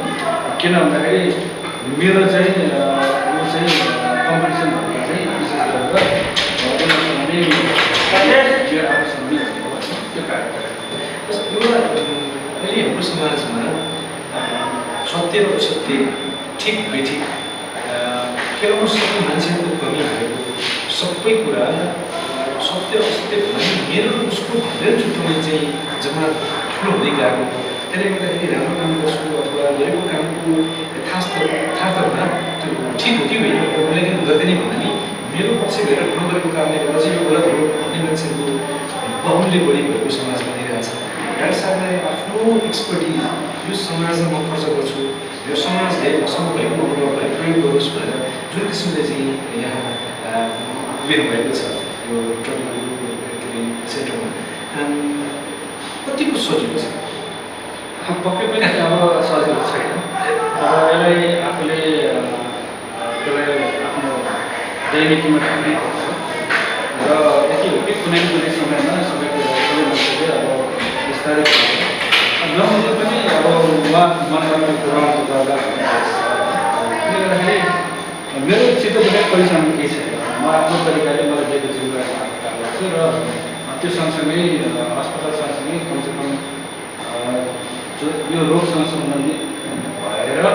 किन भन्दाखेरि मेरो चाहिँ ऊ चाहिँ कम्पिटिसन भनेको चाहिँ विशेष गरेर मेरो आफूसँग नै हो त्यो कारणले। अहिले हाम्रो समाजमा सत्य र असत्य, ठिक बेठिक, केवल सबै मान्छेको कमी भएको सबै कुरा सत्य असत्य भने मेरो उसको भनेर छुट्याउने चाहिँ जम्मा ठुलो हुँदै गएको। त्यसले गर्दाखेरि राम्रो काम गर्छु अथवा गरेको कामको यथार्थमा त्यो ठिक हो कि होइन उसले किन गर्दैन भन्दा नि मेरो पछि भएर नगरेको कामले गर्दा चाहिँ यो गलत हो भन्ने मान्छेको बहुल्य बढी भएको समाजमा दिइरहेछ। डाक्टर साहबलाई आफ्नो एक्सपर्टिज यो समाजमा म खर्च गर्छु, यो समाजले मसँग भएको अनुभवलाई प्रयोग गरोस् भनेर जुन किसिमले चाहिँ यहाँ उभिनु भएको छ यो ट्रपिकल सेन्टरमा कतिको सजिलो छ? पक्कै पनि अब सजिलो छैन। तपाईँलाई आफूले त्यसलाई आफ्नो दैनिकीमा राख्नै पर्छ। र यति हो कि कुनै कुनै समयमा सबै मान्छेले अब बिस्तारै नहुँदै पनि अब मनमा कुराहरू गर्दा त्यसले गर्दाखेरि मेरो चित्त बुझाइ कहिलेसम्म केही छैन। म आफ्नो तरिकाले मलाई दिएको जिम्मेवारी काम गर्छु र त्यो सँगसँगै अस्पताल सँगसँगै कमसेकम जो यो रोगसँग सम्बन्धित भएर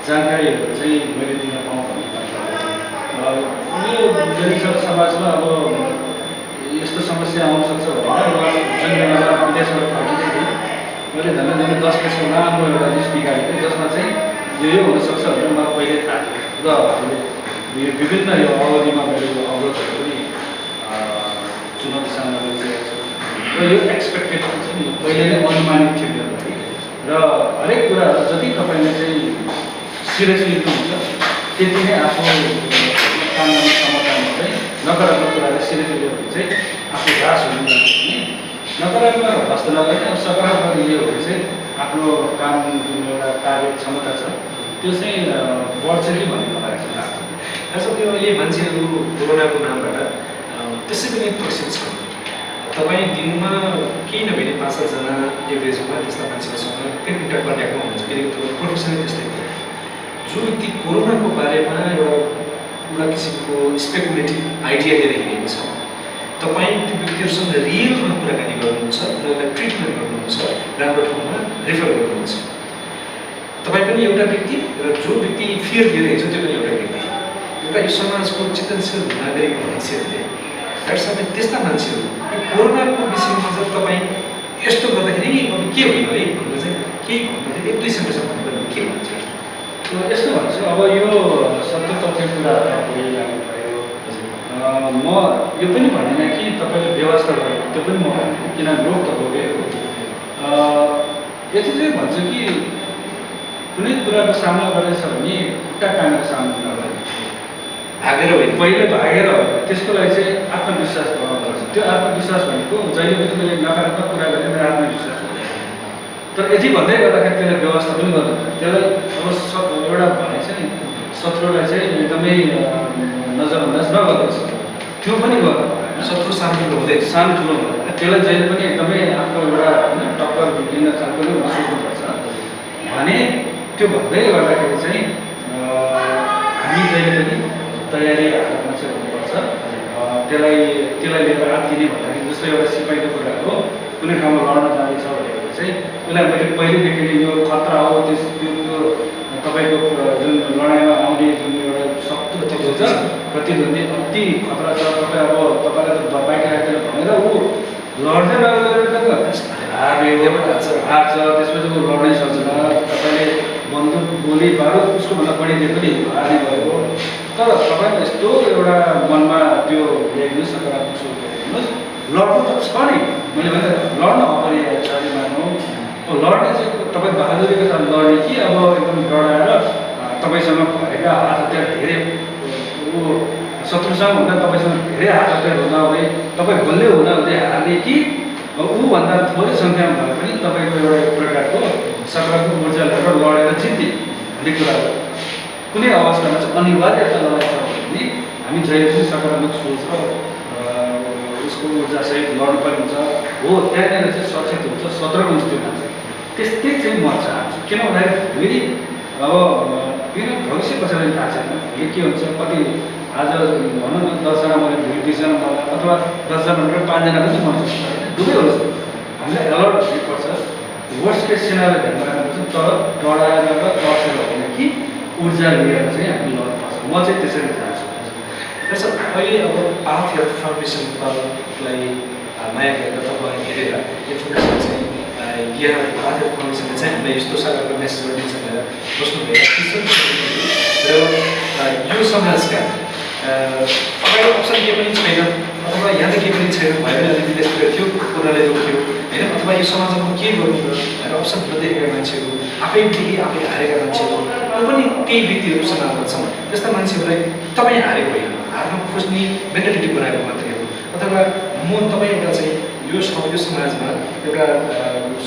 जानकारीहरू चाहिँ मैले दिन पाऊँ भन्ने यो जनसङ्ख्या समाजमा अब यस्तो समस्या आउनसक्छ भनेर जुन बेलामा विदेशबाट फर्किँदै थिएँ मैले झन् 10 पेजको लामो एउटा लिस्ट निकालेको थिएँ जसमा चाहिँ यो हुनसक्छ भनेर मलाई पहिल्यै थाहा थियो र हामीले यो विभिन्न यो अवधिमा मैले यो अवरोधहरू पनि चुनौती सामना गरिसकेको छु र यो एक्सपेक्टेड हुन्छ नि पहिले नै अनुमानित थियो मेरो लागि र हरेक कुराहरू जति तपाईँले चाहिँ सिरियसली लिनुहुन्छ त्यति नै आफू काम गर्ने क्षमतामा चाहिँ नकारात्मक कुरालाई सिरियसली लियो भने चाहिँ आफू ह्रास हुनु जान्छ नकारात्मक ह्रास नगर्ने अब सकारात्मक लियो भने चाहिँ आफ्नो काम जुन एउटा कार्य क्षमता छ त्यो चाहिँ बढ्छ कि भन्ने मलाई चाहिँ लाग्छ। खास त्यो अहिले मान्छेहरू कोरोनाको नामबाट त्यसै पनि प्रशिक्षित छन्। तपाईँ दिनमा केही नभए 5-7 जना एभरेजमा त्यस्ता मान्छेहरूसँग इन्टर कन्ट्याक्टमा हुनुहुन्छ किनकि त्यो प्रोफेसनल त्यस्तै हो। जो व्यक्ति कोरोनाको बारेमा एउटा किसिमको स्पेकुलेटिभ आइडिया लिएर हिँडेको छ तपाईँ त्यो व्यक्तिहरूसँग रियलमा कुराकानी गर्नुहुन्छ उनीहरूलाई ट्रिटमेन्ट गर्नुहुन्छ राम्रो ठाउँमा रेफर गर्नुहुन्छ। तपाईँ पनि एउटा व्यक्ति र जो व्यक्ति फियर लिइरहेको छ त्यो पनि एउटा व्यक्ति एउटा यो समाजको चिन्तनशील नागरिक हैसियतले साथै त्यस्ता मान्छेहरू यो कोरोनाको विषयमा चाहिँ तपाईँ यस्तो गर्दाखेरि अब के होइन है भनेर चाहिँ केही भन्दाखेरि 1-2 सेन्टेन्समा भन्नु के भन्छ? यस्तो भन्छु अब यो सत्य तथ्य कुराहरू लाग्नुभयो। म यो पनि भन्दिनँ कि तपाईँले व्यवस्था गर्नु त्यो पनि म भन्दिनँ किनभने रोग त रोगै हो। यति चाहिँ भन्छु कि कुनै कुराको सामना गरेछ भने खुट्टा कामेर सामना नगर्ने भागेर होइन पहिले भागेर त्यसको लागि चाहिँ आत्मविश्वास गर्नुपर्छ। त्यो आत्मविश्वास भनेको जहिले पनि मैले नकारात्मक कुरा गरेँ मेरो आत्मविश्वास हुन्छ तर यति भन्दै गर्दाखेरि त्यसलाई व्यवस्था पनि गर्नु त्यसलाई अब एउटा भने चाहिँ नि शत्रुलाई चाहिँ एकदमै नजरअन्दाज नगर्नुहोस् त्यो पनि गर्नु शत्रु सानो ठुलो हुँदैन सानो ठुलो हुँदैन त्यसलाई जहिले पनि एकदमै आफ्नो एउटा होइन टक्कर लिन खालको नै सोच्नुपर्छ भने त्यो भन्दै गर्दाखेरि चाहिँ हामी जहिले पनि तयारी हालतमा चाहिँ हुनुपर्छ। त्यसलाई लिएर आत्तिने भन्दाखेरि जस्तो एउटा सिपाहीको कुरा हो कुनै ठाउँमा लड्न जाँदैछ भनेको चाहिँ उसलाई मैले पहिलेदेखि यो खतरा हो त्यो तपाईँको जुन लडाइँमा आउने जुन एउटा शत्रु हुन्छ प्रतिद्वन्दी अति खतरा छ तपाईँ अब तपाईँलाई त बाइक राख्दैन भनेर ऊ लड्दै हार्छ त्यसपछि ऊ लड्नै सक्दैन तपाईँले बन्दुक गोली बारुद उसको भन्दा बढी दिए पनि हार्ने भयो तर तपाईँको यस्तो एउटा मनमा त्यो ल्याइदिनुहोस् सकारात्मक सोच ल्याइदिनुहोस् लड्नु त छ नि मैले भने लड्न अपरिहार्य मानौँ लड्ने चाहिँ तपाईँ बहादुरीको साथ लड्ने कि अब एकदम डराएर तपाईँसँग भएका हात हतियार धेरै ऊ शत्रुसँग हुँदा तपाईँसँग धेरै हात हतियार हुँदा हुँदै तपाईँ बलियो हुँदा हुँदै हार्ने कि ऊभन्दा थोरै सङ्ख्यामा भए पनि तपाईँको एउटा एक प्रकारको सकारात्मक ऊर्जा लिएर लडेर जित्ने भन्ने कुरा हो। कुनै अवस्थामा चाहिँ अनिवार्यता लडाइँ छ भने हामी जहिले पनि सकारात्मक सोच र उसको ऊर्जासहित लड्नुपर्ने हुन्छ हो त्यहाँनिर चाहिँ सचेत हुन्छ सतर्क हुन्छ त्यो मान्छे त्यस्तै चाहिँ म चाहन्छु किन भन्दाखेरि फेरि अब किन भविष्य पछाडि थाहा छैन भोलि के हुन्छ कति आज भनौँ न 10 जना मैले भोलि 20 जना मलाई अथवा 10 जना भनेर 5 जना पनि मर्छ दुवै हुन्छ हामीलाई अलर्ट हुनुपर्छ वर्स्ट केस सिनारी ध्यानमा राख्नुपर्छ तर डराएर र बसेर होइन कि ऊर्जा लिएर चाहिँ हामी लड्नुपर्छ म चाहिँ त्यसरी चाहन्छु। सर अहिले अब पाथ हेल्थ फाउन्डेसनलाई माया गरेर तपाईँ हेरेर यो फाउन्डेसन चाहिँ यहाँ पाथ हेल्थ फाउन्डेसनले चाहिँ हामीलाई यस्तो सालको मेसेज गरिदिन्छ भनेर बस्नुभयो र यो समाजका तपाईँको अप्सन केही पनि छैन अथवा यहाँ त केही पनि छैन भयो भने अलिक विदेशतिर थियो कोरोनाले रोक्यो होइन अथवा यो समाजमा के गर्नु भनेर अप्सन नदेखेका मान्छेहरू आफैदेखि आफै हारेका मान्छेहरू त्यो पनि केही व्यक्तिहरू समाजमा छन् त्यस्ता मान्छेहरूलाई तपाईँ हारेको होइन हार्न खोज्ने मेन्टालिटी बनाएको मात्रै हो अथवा म तपाईँ एउटा चाहिँ यो समाजमा एउटा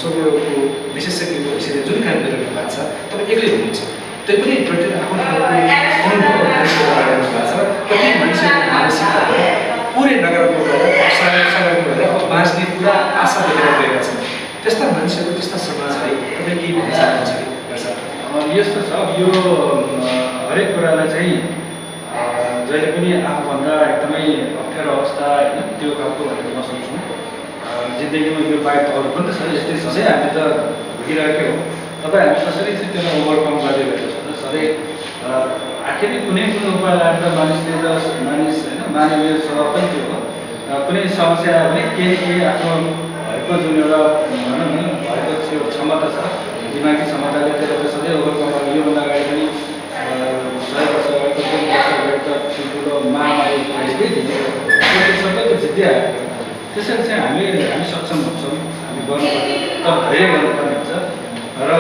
सर्वको विशेषज्ञको हैसियतले जुन काम गरिरहनु भएको छ तपाईँ एक्लै हुनुहुन्छ त्यो पनि एउटा आफ्नो अनुभव भएको छ कति मान्छेको मानसिकता पुरै नकारात्मक भएर सकारात्मक भएर अब बाँच्ने पुरा आशा देखेर गएका छन् त्यस्ता मान्छेहरू त्यस्ता समाजलाई तपाईँ केही भन्न चाहनुहुन्छ यस्तो छ यो हरेक कुरालाई चाहिँ जहिले पनि आफूभन्दा एकदमै अप्ठ्यारो अवस्था होइन त्यो खालको भनेर म सोच्छु जिन्दगीमा यो बाहेक अरू पनि त छ यस्तै सधैँ हामी त भोगिरहेकै हो तपाईँ हामी कसरी चाहिँ त्यसलाई ओभरकम गर्दै गएको छ सधैँ आखिर कुनै उपाय लाग्दा मानिसले त मानिस होइन मानवीय स्वभाव पनि त्यो हो कुनै समस्या आयो भने केही आफ्नो भएको उनको जुन एउटा भनौँ न भएको त्यो क्षमता छ, दिमागी क्षमताले त्यसलाई सधैँ ओभरकम गरेर योभन्दा अगाडि पनि 100 वर्ष अगाडि 50 वर्ष अगाडि त ठुल्ठुलो महामारी फैलिएकै थियो, त्यो सबै त जित्दै आएको। त्यसरी चाहिँ हामी सक्षम हुन्छौँ, हामी गर्नुपर्छ, तर धैर्य गर्नुपर्ने हुन्छ र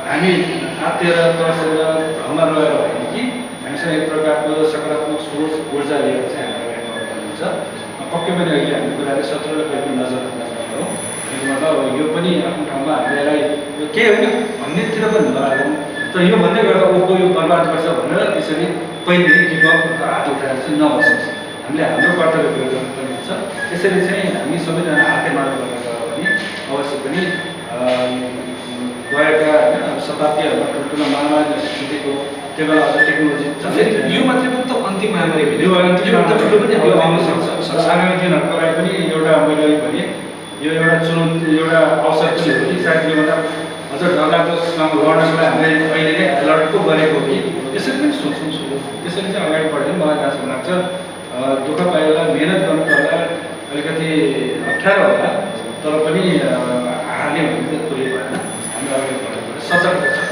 हामी आत्तिएर तर्सेर भ्रममा रहेर होइन कि हामीसँग एक प्रकारको सकारात्मक सोच ऊर्जा लिएर चाहिँ हामी अगाडि बढ्नुपर्ने हुन्छ। पक्कै पनि अहिले हामी कुराले सत्रलाई कहिले नजर हो, मतलब यो पनि आफ्नो ठाउँमा हामीलाई यो केही होइन भन्नेतिर पनि नलागौँ, तर यो भन्दै गर्दा ओहो यो बर्बाद गर्छ भनेर त्यसरी पहिले नै गिभअप हात उठाएर चाहिँ नबसोस्। हामीले हाम्रो कर्तव्य पुरा गर्नुपर्ने हुन्छ। त्यसरी चाहिँ हामी सबैजना हातेमालो गरेर गयो भने अवश्य पनि गएका होइन शताब्दीहरूमा ठुल्ठुलो महामारी स्थितिको त्यो बेला अझ टेक्नोलोजी यो मात्रै पनि त अन्तिम महामारी यो ठुलो पनि अब आउन सक्छ। आगामी दिनहरूको लागि पनि एउटा मैले भने यो एउटा चुनौती एउटा अवसर पनि हो कि सायद योभन्दा अझ डरलाग्दोसँग लड्नको लागि हामीले अहिले नै अलर्ट पो गरेको हो कि त्यसरी पनि सोच्छौँ। त्यसरी चाहिँ अगाडि बढ्यो मलाई जस्तो लाग्छ। दुःख पायो होला, मिहिनेत गर्नु पर्ला, अलिकति अप्ठ्यारो होला, तर पनि हार्ने भन्ने चाहिँ कोही भएन। हामी अगाडि बढ्नु सजग छ।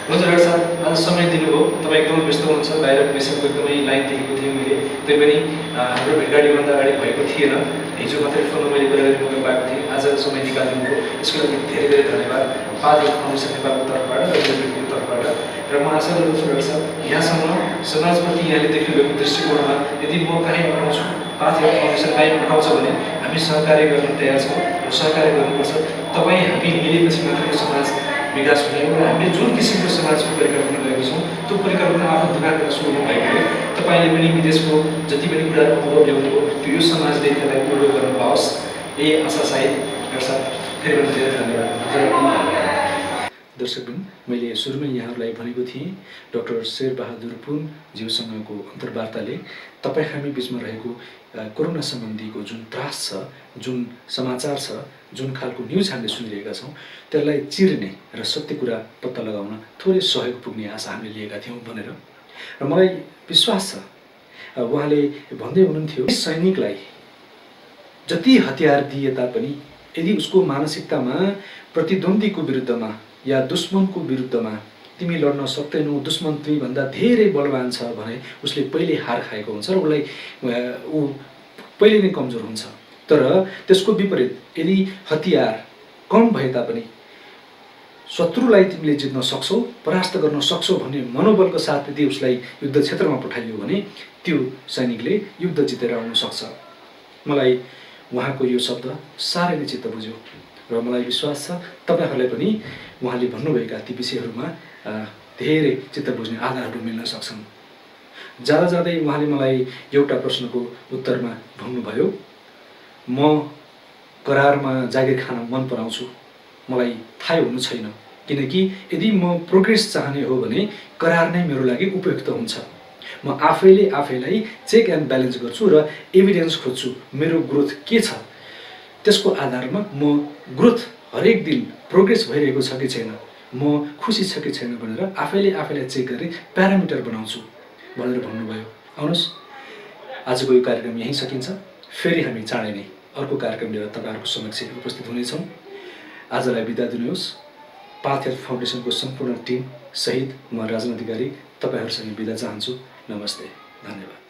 हुन्छ डाक्टर साहब, आज समय दिनुभयो। तपाईँ एकदमै व्यस्त हुनुहुन्छ, बाहिर पेसेन्टको एकदमै लाइन देखेको थिएँ मैले। त्यही पनि हाम्रो भेटघाटीभन्दा अगाडि भएको थिएन। हिजो मात्रै फोनमा मैले कुराकानी गर्न पाएको थिएँ। आज समय निकालिदिनुभयो, यसको लागि धेरै धेरै धन्यवाद पाथ हेल्थ फाउन्डेसन नेपालको तर्फबाट र व्यक्तिको तर्फबाट। र म आशा गर्दछु डाक्टर साहब, यहाँसम्म समाजप्रति यहाँले देख्नुभएको दृष्टिकोणमा यदि म कहीँ अटाउँछु, पाथ हेल्थ फाउन्डेसन कहीँ अटाउँछ भने हामी सहकार्य गर्न तयार छौँ र सहकार्य गर्नुपर्छ। तपाईँ हामी मिलेपछि मात्रै समाज विकास हुने हो। हामीले जुन किसिमको समाजको परिकल्पना गरेको छौँ त्यो परिकल्पना आफ्नो दिमागबाट सुरु भएकोले तपाईँले पनि विदेशको जति पनि कुराहरू अनुभव ल्याउनुभयो त्यो यो समाजले त्यसलाई पूर्ण गर्न पाओस्, यही आशा सायद डाक्टर साहब फेरि पनि धेरै धन्यवाद। दर्शकबिन, मैले सुरुमै यहाँहरूलाई भनेको थिएँ डाक्टर शेरबहादुर पुनज्यूसँगको अन्तर्वार्ताले तपाईँ हामी बिचमा रहेको कोरोना सम्बन्धीको जुन त्रास छ, जुन समाचार छ, जुन खालको न्युज हामीले सुनिरहेका छौँ त्यसलाई चिर्ने र सत्य कुरा पत्ता लगाउन थोरै सहयोग पुग्ने आशा हामीले लिएका थियौँ भनेर। र मलाई विश्वास छ उहाँले भन्दै हुनुहुन्थ्यो सैनिकलाई जति हतियार दिए तापनि यदि उसको मानसिकतामा प्रतिद्वन्द्वीको विरुद्धमा या दुश्मनको विरुद्धमा तिमी लड्न सक्दैनौ, दुश्मन तिमीभन्दा धेरै बलवान छ भने उसले पहिले हार खाएको हुन्छ र उसलाई ऊ पहिले नै कमजोर हुन्छ। तर त्यसको विपरीत यदि हतियार कम भए तापनि शत्रुलाई तिमीले जित्न सक्छौ, परास्त गर्न सक्छौ भन्ने मनोबलको साथ यदि उसलाई युद्ध क्षेत्रमा पठाइयो भने त्यो सैनिकले युद्ध जितेर आउन सक्छ। मलाई उहाँको यो शब्द साह्रै नै चित्त बुझ्यो र मलाई विश्वास छ तपाईँहरूलाई पनि उहाँले भन्नुभएका ती विषयहरूमा धेरै चित्त बुझ्ने आधारहरू मिल्न सक्छन्। जाँदा जाँदै उहाँले मलाई एउटा प्रश्नको उत्तरमा भन्नुभयो, म करारमा जागिर खान मन पराउँछु, मलाई थाहै हुनु छैन, किनकि यदि म प्रोग्रेस चाहने हो भने करार नै मेरो लागि उपयुक्त हुन्छ। म आफैले आफैलाई चेक एन्ड ब्यालेन्स गर्छु र एभिडेन्स खोज्छु मेरो ग्रोथ के छ, त्यसको आधारमा म ग्रोथ हरेक दिन प्रोग्रेस भइरहेको छ कि छैन, म खुसी छ कि छैन भनेर आफैले आफैलाई चेक गरी प्यारामिटर बनाउँछु भनेर भन्नुभयो। आउनुहोस्, आजको यो कार्यक्रम यहीँ सकिन्छ। फेरि हामी चाँडै नै अर्को कार्यक्रम लिएर तपाईँहरूको समक्ष उपस्थित हुनेछौँ। आजलाई बिदा दिनुहोस्। पाथ हेल्थ फाउन्डेसनको सम्पूर्ण टिम सहित म राजन अधिकारी तपाईँहरूसँग बिदा चाहन्छु। नमस्ते, धन्यवाद।